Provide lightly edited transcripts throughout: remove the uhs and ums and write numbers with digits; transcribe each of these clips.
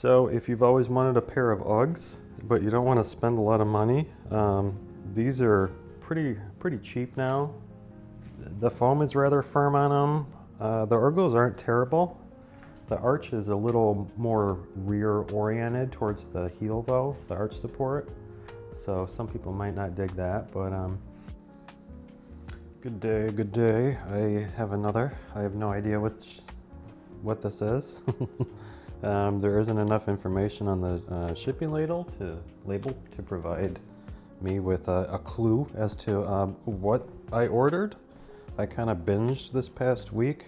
So if you've always wanted a pair of Uggs, but you don't want to spend a lot of money, these are pretty cheap now. The foam is rather firm on them. The ergos aren't terrible. The arch is a little more rear oriented towards the heel though, the arch support. So some people might not dig that, but good day, good day. I have another. I have no idea what this is. There isn't enough information on the shipping label to provide me with a clue as to what I ordered. I kind of binged this past week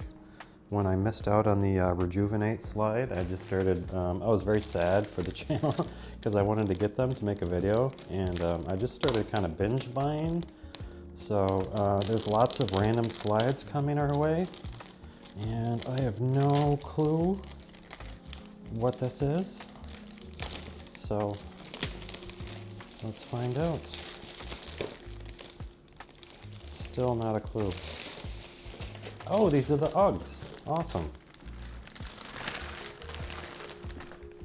when I missed out on the Rejuvenate slide. I just started, I was very sad for the channel because I wanted to get them to make a video, and I just started kind of binge buying. So there's lots of random slides coming our way, and I have no clue what this is. So let's find out. Still not a clue. Oh, these are the Uggs. Awesome.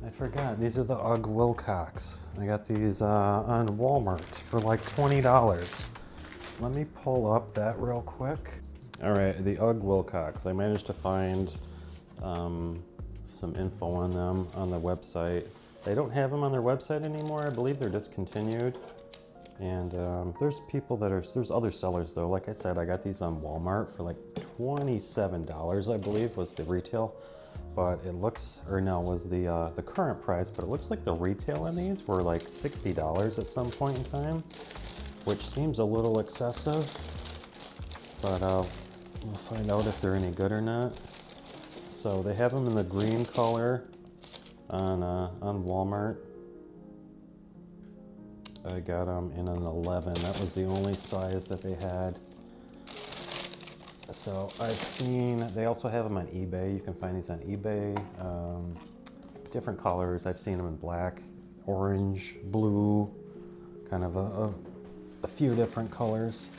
I forgot, these are the UGG Wilcox. I got these on Walmart for like $20. Let me pull up that real quick. All right, the UGG Wilcox. I managed to find some info on them on the website. They don't have them on their website anymore. I believe they're discontinued. And there's other sellers though. Like I said, I got these on Walmart for like $27, I believe was the retail. But it looks, or no, was the current price, but it looks like the retail in these were like $60 at some point in time, which seems a little excessive, but we'll find out if they're any good or not. So they have them in the green color on Walmart. I got them in an 11. That was the only size that they had. So I've seen, they also have them on eBay. You can find these on eBay. Different colors. I've seen them in black, orange, blue, kind of a few different colors.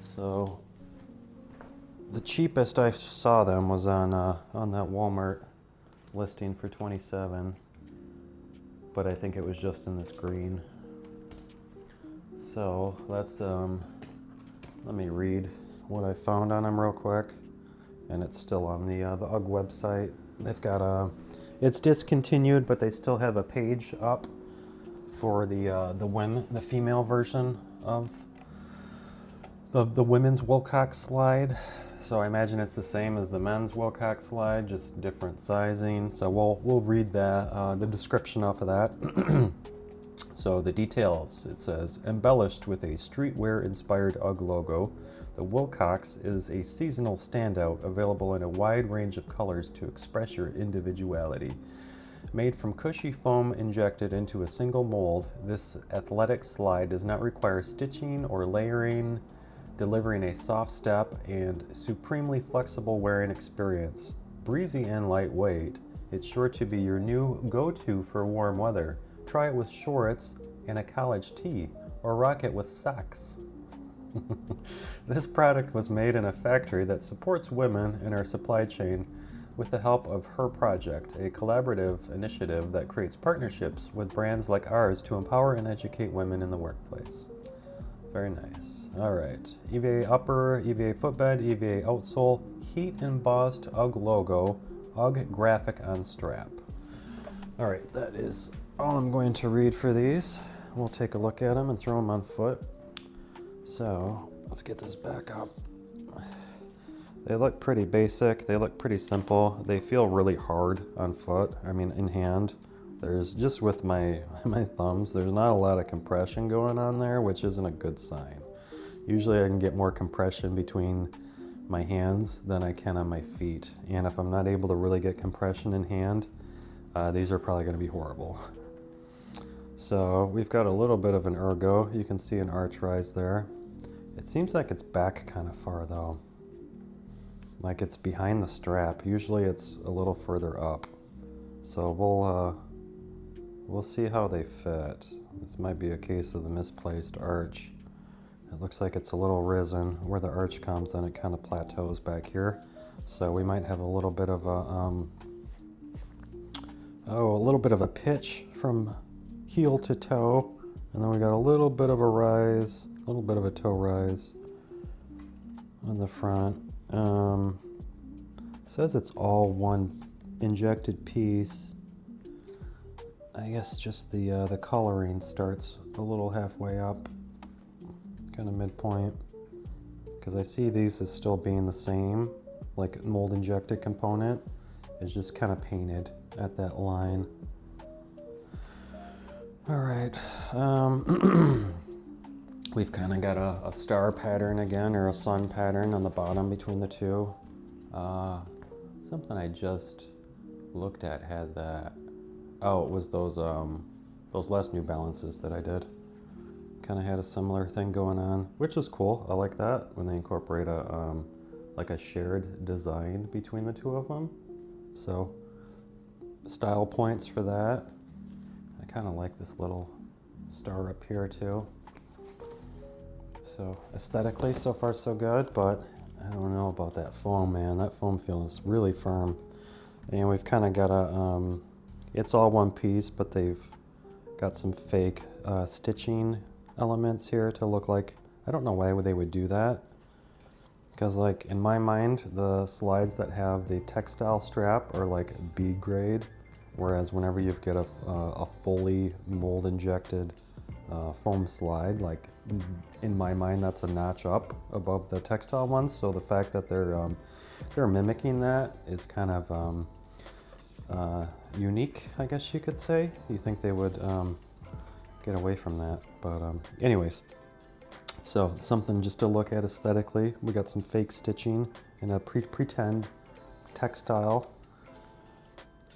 So the cheapest I saw them was on that Walmart listing for $27, but I think it was just in this green. So let's let me read what I found on them real quick, and it's still on the UGG website. They've got it's discontinued, but they still have a page up for the female version of the women's Wilcox slide. So I imagine it's the same as the men's Wilcox slide, just different sizing. So we'll read that the description off of that. So the details, it says, embellished with a streetwear-inspired UGG logo, the Wilcox is a seasonal standout available in a wide range of colors to express your individuality. Made from cushy foam injected into a single mold, this athletic slide does not require stitching or layering, delivering a soft step and supremely flexible wearing experience. Breezy and lightweight, it's sure to be your new go-to for warm weather. Try it with shorts and a college tee, or rock it with socks. This product was made in a factory that supports women in our supply chain with the help of Her Project, a collaborative initiative that creates partnerships with brands like ours to empower and educate women in the workplace. Very nice. All right. EVA upper, EVA footbed, EVA outsole, heat embossed UGG logo, UGG graphic on strap. All right, that is all I'm going to read for these. We'll take a look at them and throw them on foot. So let's get this back up. They look pretty basic. They look pretty simple. They feel really hard on foot. I mean, in hand. There's just with my thumbs, there's not a lot of compression going on there, which isn't a good sign. Usually I can get more compression between my hands than I can on my feet. And if I'm not able to really get compression in hand, these are probably going to be horrible. So we've got a little bit of an ergo. You can see an arch rise there. It seems like it's back kind of far though. Like it's behind the strap. Usually it's a little further up. So we'll see how they fit. This might be a case of the misplaced arch. It looks like it's a little risen. Where the arch comes, then it kind of plateaus back here. So we might have a little bit of Oh, a little bit of a pitch from heel to toe. And then we got a little bit of a rise, a little bit of a toe rise on the front. It says it's all one injected piece. I guess just the coloring starts a little halfway up, kind of midpoint. Because I see these as still being the same, like mold injected component. It's just kind of painted at that line. All right, we've kind of got a star pattern again, or a sun pattern on the bottom between the two. Something I just looked at had that. Oh, it was those last New Balances that I did. Kind of had a similar thing going on, which is cool. I like that when they incorporate a like a shared design between the two of them. So style points for that. I kind of like this little star up here too. So aesthetically, so far so good, but I don't know about that foam, man. That foam feels really firm. And we've kind of got a, it's all one piece, but they've got some fake stitching elements here to look like, I don't know why they would do that. Because like in my mind, the slides that have the textile strap are like B grade, whereas whenever you get a fully mold injected foam slide, like in my mind, that's a notch up above the textile ones. So the fact that they're mimicking that is kind of unique, I guess you could say. You think they would get away from that, but anyways. So something just to look at aesthetically. We got some fake stitching and a pretend textile.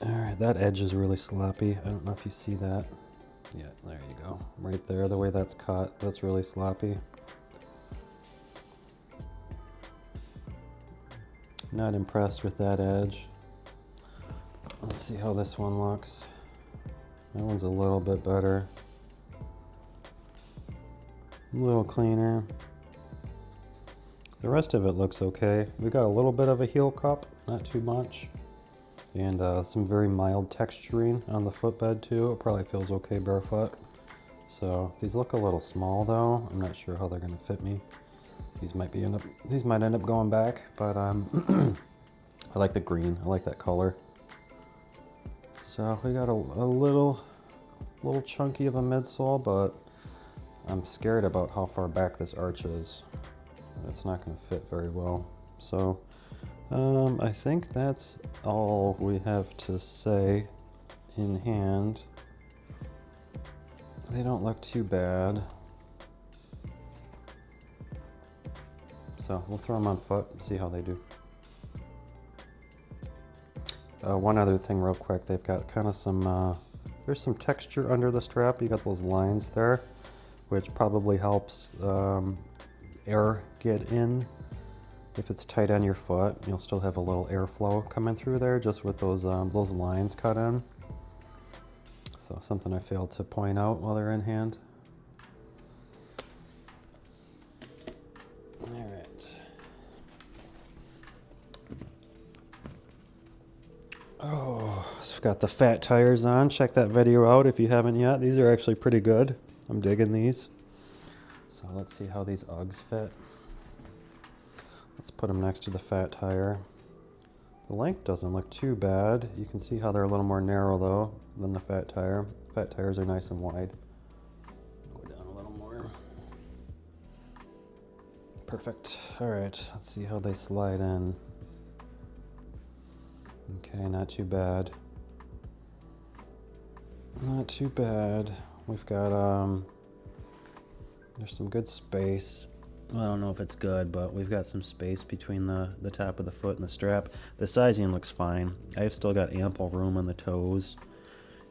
All right, that edge is really sloppy. I don't know if you see that. Yeah, there you go. Right there, the way that's cut, that's really sloppy. Not impressed with that edge. Let's see how this one looks. That one's a little bit better. A little cleaner. The rest of it looks okay. We got a little bit of a heel cup, not too much. And some very mild texturing on the footbed too. It probably feels okay barefoot. So these look a little small though. I'm not sure how they're gonna fit me. These might end up going back, but I like the green. I like that color. So we got a little chunky of a midsole, but I'm scared about how far back this arch is. It's not going to fit very well. So I think that's all we have to say in hand. They don't look too bad. So we'll throw them on foot and see how they do. One other thing real quick, they've got kind of some, there's some texture under the strap. You got those lines there, which probably helps air get in. If it's tight on your foot, you'll still have a little airflow coming through there just with those lines cut in. So something I failed to point out while they're in hand. All right. Oh, so I've got the fat tires on. Check that video out if you haven't yet. These are actually pretty good. I'm digging these. So let's see how these Uggs fit. Let's put them next to the fat tire. The length doesn't look too bad. You can see how they're a little more narrow though than the fat tire. Fat tires are nice and wide. Go down a little more. Perfect. All right, let's see how they slide in. Okay, not too bad. Not too bad. We've got, there's some good space. Well, I don't know if it's good, but we've got some space between the top of the foot and the strap. The sizing looks fine. I've still got ample room on the toes,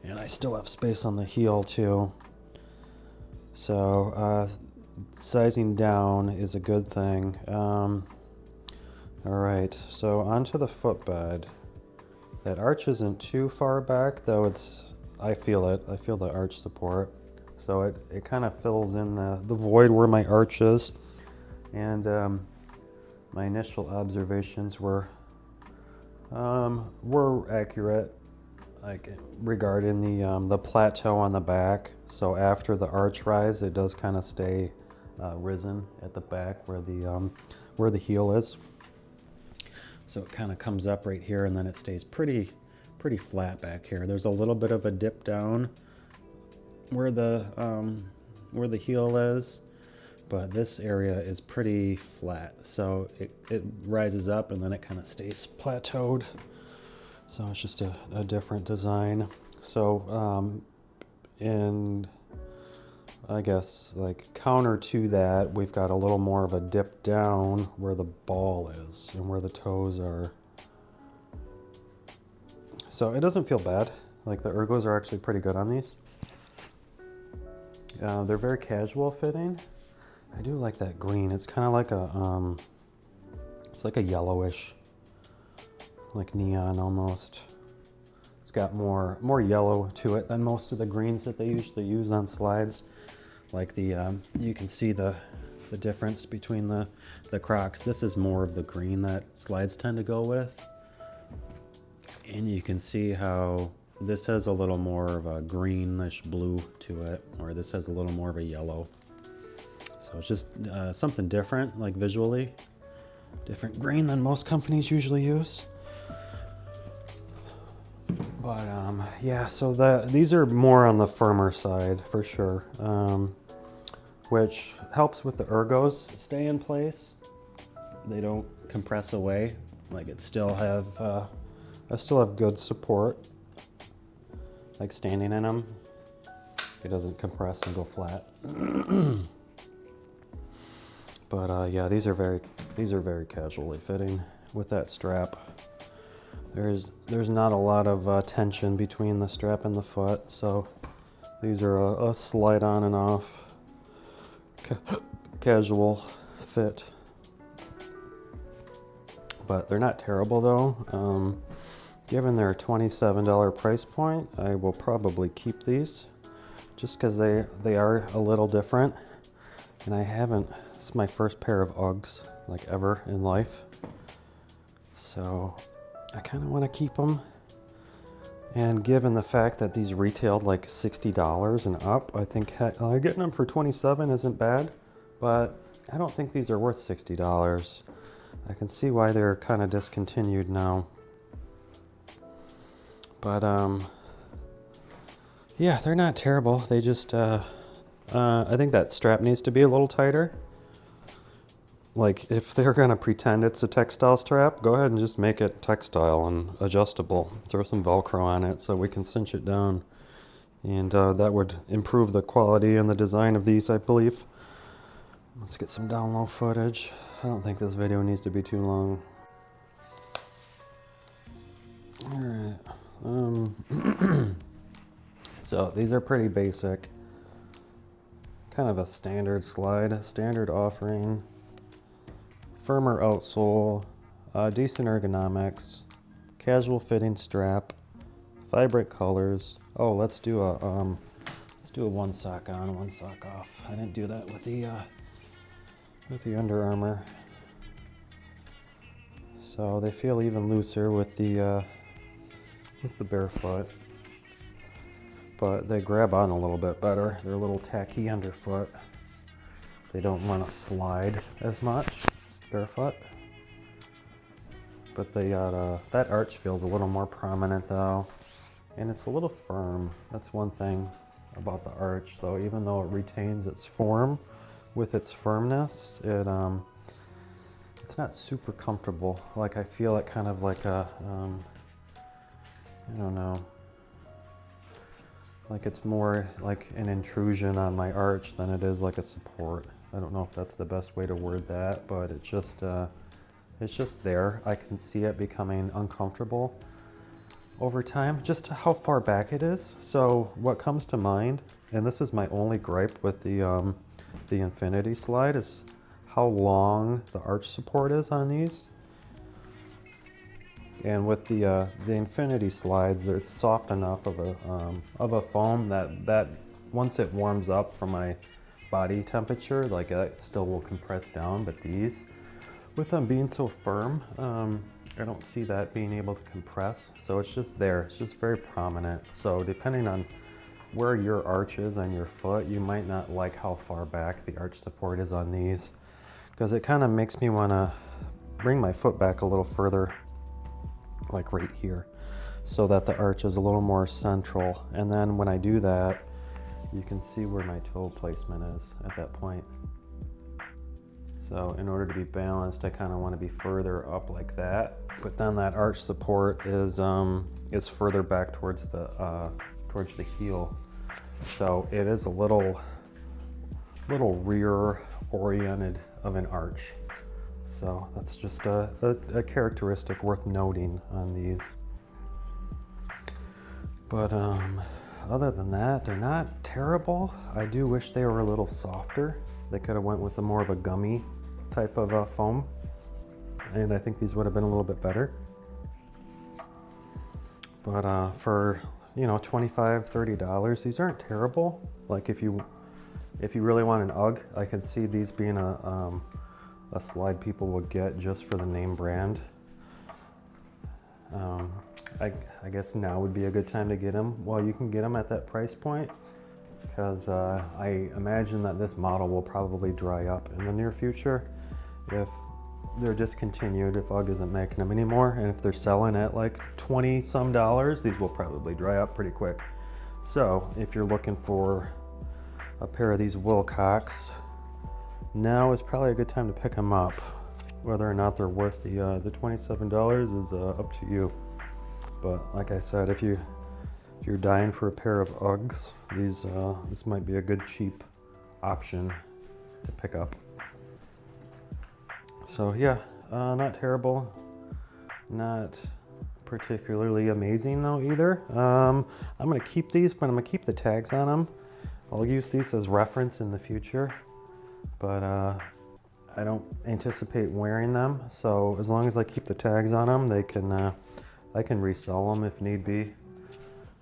and I still have space on the heel too. So, sizing down is a good thing. All right, so onto the footbed. That arch isn't too far back, though I feel it. I feel the arch support. So it kind of fills in the void where my arch is. And my initial observations were accurate. like regarding the plateau on the back. So after the arch rise, it does kind of stay risen at the back where the heel is. So it kind of comes up right here, and then it stays pretty flat back here. There's a little bit of a dip down where the heel is, but this area is pretty flat. So it rises up and then it kind of stays plateaued. So it's just a different design. So and I guess like counter to that, we've got a little more of a dip down where the ball is and where the toes are. So it doesn't feel bad. Like the ergos are actually pretty good on these. They're very casual fitting. I do like that green. It's kind of like it's like a yellowish, like neon almost. It's got more yellow to it than most of the greens that they usually use on slides. Like you can see the difference between the Crocs. This is more of the green that slides tend to go with. And you can see how this has a little more of a greenish blue to it, or this has a little more of a yellow. So it's just something different, like visually. Different green than most companies usually use. But yeah, so these are more on the firmer side for sure, which helps with the ergos stay in place. They don't compress away. Like I still have good support. Like standing in them, it doesn't compress and go flat. But yeah, these are very casually fitting with that strap. There's not a lot of tension between the strap and the foot, so these are a slide on and off casual fit. But they're not terrible though. Given their $27 price point, I will probably keep these just because they are a little different. And it's my first pair of Uggs like ever in life. So I kind of want to keep them. And given the fact that these retailed like $60 and up, I think getting them for $27 isn't bad, but I don't think these are worth $60. I can see why they're kind of discontinued now. But yeah, they're not terrible. They just I think that strap needs to be a little tighter. Like if they're gonna pretend it's a textile strap, go ahead and just make it textile and adjustable. Throw some Velcro on it so we can cinch it down, and that would improve the quality and the design of these, I believe. Let's get some down low footage. I don't think this video needs to be too long. All right. So these are pretty basic, kind of a standard slide, standard offering, firmer outsole, decent ergonomics, casual fitting strap, vibrant colors. Oh, let's do a one sock on, one sock off. I didn't do that with the Under Armour. So they feel even looser with the barefoot, but they grab on a little bit better. They're a little tacky underfoot. They don't want to slide as much barefoot, but they got that arch feels a little more prominent though, and it's a little firm. That's one thing about the arch though. Even though it retains its form with its firmness, it's not super comfortable. Like I feel it kind of like a I don't know, like it's more like an intrusion on my arch than it is like a support. I don't know if that's the best way to word that, but it's just there. I can see it becoming uncomfortable over time, just how far back it is. So what comes to mind, and this is my only gripe with the Infinity slide, is how long the arch support is on these. And with the Infinity slides, it's soft enough of a foam that once it warms up from my body temperature, like it still will compress down. But these, with them being so firm, I don't see that being able to compress. So it's just there, it's just very prominent. So depending on where your arch is on your foot, you might not like how far back the arch support is on these, because it kind of makes me want to bring my foot back a little further, like right here, so that the arch is a little more central. And then when I do that, you can see where my toe placement is at that point. So in order to be balanced, I kind of want to be further up like that, but then that arch support is further back towards the heel. So it is a little rear oriented of an arch. So that's just a characteristic worth noting on these. But other than that, they're not terrible. I do wish they were a little softer. They could have went with a more of a gummy type of foam, and I think these would have been a little bit better. But for, you know, $25–30, these aren't terrible. Like if you really want an UGG, I can see these being a slide people will get just for the name brand. I guess now would be a good time to get them while you can get them at that price point, because I imagine that this model will probably dry up in the near future if they're discontinued, if UGG isn't making them anymore, and if they're selling at like $20-some, these will probably dry up pretty quick. So if you're looking for a pair of these Wilcox, now is probably a good time to pick them up. Whether or not they're worth the $27 is up to you. But like I said, if you're dying for a pair of Uggs, this might be a good cheap option to pick up. So yeah, not terrible, not particularly amazing though either. I'm gonna keep these, but I'm gonna keep the tags on them. I'll use these as reference in the future, but I don't anticipate wearing them. So as long as I keep the tags on them, they can I can resell them if need be.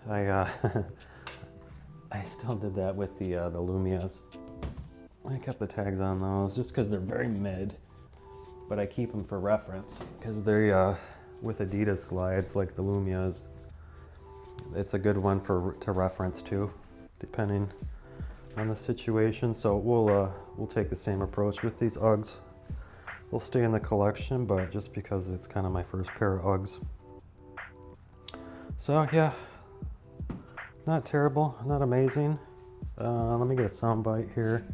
I still did that with the Lumias. I kept the tags on those just because they're very mid, but I keep them for reference because they're with Adidas slides like the Lumias. It's a good one to reference to, depending on the situation. So we'll take the same approach with these Uggs. They'll stay in the collection, but just because it's kind of my first pair of Uggs. So yeah, not terrible, not amazing. Let me get a sound bite here.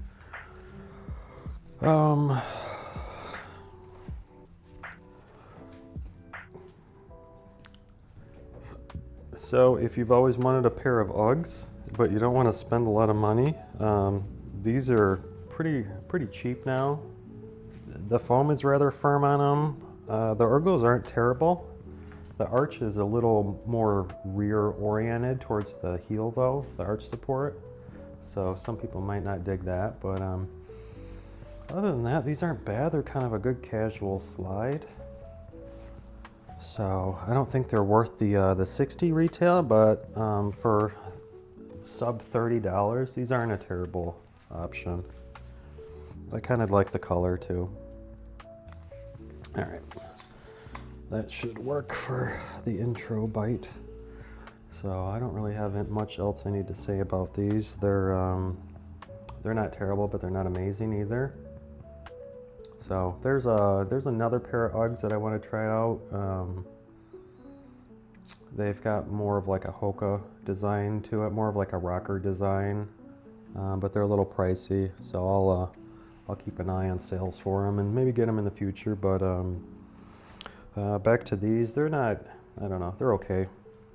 So if you've always wanted a pair of Uggs, but you don't want to spend a lot of money, these are pretty cheap now. The foam is rather firm on them. The ergos aren't terrible. The arch is a little more rear oriented towards the heel though, the arch support. So some people might not dig that, but other than that, these aren't bad. They're kind of a good casual slide. So I don't think they're worth the $60 retail, but for sub $30, these aren't a terrible option. I kind of like the color too. All right, that should work for the intro bite. So I don't really have much else I need to say about these. They're not terrible, but they're not amazing either. So there's another pair of Uggs that I want to try out. They've got more of like a Hoka design to it, more of like a rocker design, but they're a little pricey. So I'll keep an eye on sales for them and maybe get them in the future. But back to these, they're not, I don't know, they're okay.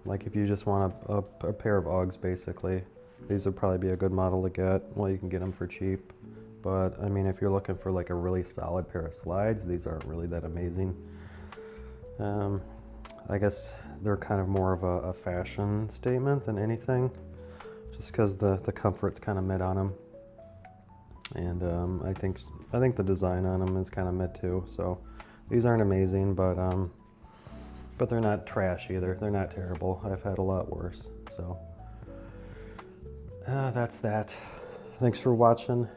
Like if you just want a pair of Uggs, basically, these would probably be a good model to get. Well, you can get them for cheap. But I mean, if you're looking for like a really solid pair of slides, these aren't really that amazing. I guess they're kind of more of a fashion statement than anything, just because the comfort's kind of mid on them. And I think the design on them is kind of mid too. So these aren't amazing, but they're not trash either. They're not terrible. I've had a lot worse. So that's that. Thanks for watching.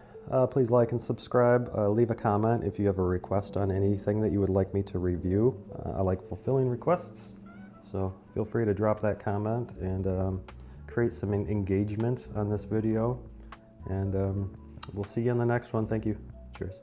please like and subscribe. Leave a comment if you have a request on anything that you would like me to review. I like fulfilling requests, so feel free to drop that comment and create some engagement on this video. And we'll see you in the next one. Thank you. Cheers.